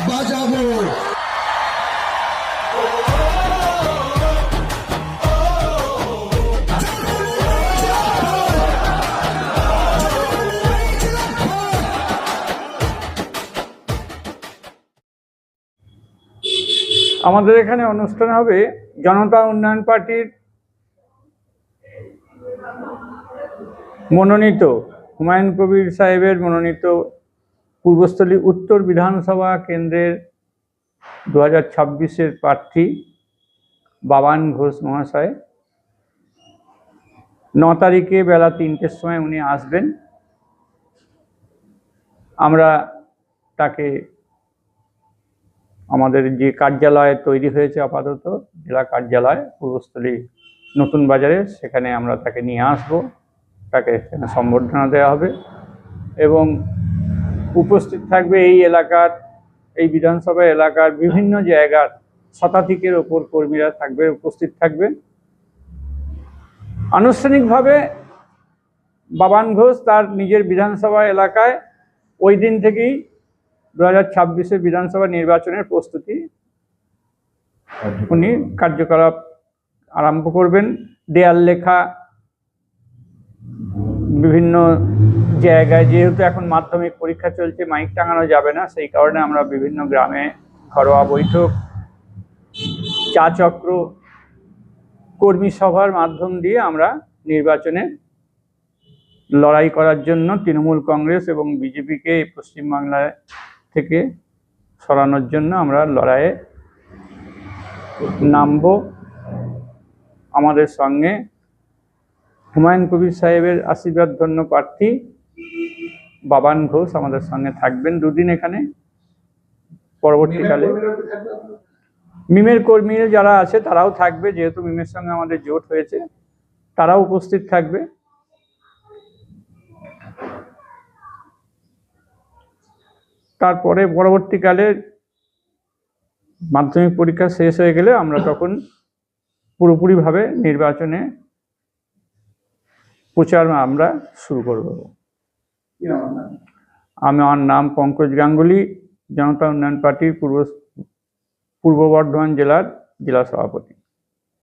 বাজাবো। আমাদের এখানে অনুষ্ঠান হবে জনতা উন্নয়ন পার্টির মনোনীত হুমায়ুন কবির সাহেবের মনোনীত পূর্বস্থলী উত্তর বিধানসভা কেন্দ্রের 2026-এর প্রার্থী বাবান ঘোষ মহাশয় 9 তারিখে বেলা 3টের সময় উনি আসবেন। আমরা তাকে আমাদের যে কার্যালয় তৈরি হয়েছে আপাতত জেলা কার্যালয় পূর্বস্থলী নতুন বাজারে, সেখানে আমরা তাকে নিয়ে আসব। তাকে সেখানে সম্বর্ধনা দেওয়া হবে এবং উপস্থিত থাকবে এই এলাকার, এই বিধানসভা এলাকার বিভিন্ন জায়গার শতাধিকের ওপর কর্মীরা থাকবে, উপস্থিত থাকবে। আনুষ্ঠানিকভাবে বাবান ঘোষ তার নিজের বিধানসভা এলাকায় ওই দিন থেকেই 2026-এর বিধানসভা নির্বাচনের প্রস্তুতি উনি কার্যকলাপ আরম্ভ করবেন। দেয়াল লেখা বিভিন্ন জায়গায়, যেহেতু এখন মাধ্যমিক পরীক্ষা চলছে, মাইক টাঙানো যাবে না, সেই কারণে আমরা বিভিন্ন গ্রামে ঘরোয়া বৈঠক, চা চক্র, কর্মী সভার মাধ্যম দিয়ে আমরা নির্বাচনে লড়াই করার জন্য তৃণমূল কংগ্রেস এবং বিজেপিকে পশ্চিমবাংলায় থেকে সরানোর জন্য আমরা লড়াইয়ে নামব। আমাদের সঙ্গে হুমায়ুন কবির সাহেবের আশীর্বাদ ধন্য প্রার্থী বাবান ঘোষ আমাদের সঙ্গে থাকবেন 2 দিন এখানে। পরবর্তীকালে মিমের কর্মী যারা আছে তারাও থাকবে, যেহেতু মিমের সঙ্গে আমাদের জোট হয়েছে, তারাও উপস্থিত থাকবে। তারপরে পরবর্তীকালে মাধ্যমিক পরীক্ষা শেষ হয়ে গেলে আমরা তখন পুরোপুরিভাবে নির্বাচনে প্রচার আমরা শুরু করব। আমার নাম পঙ্কজ গাঙ্গুলি, জনতা উন্নয়ন পার্টির পূর্ব বর্ধমান জেলার জেলা সভাপতি।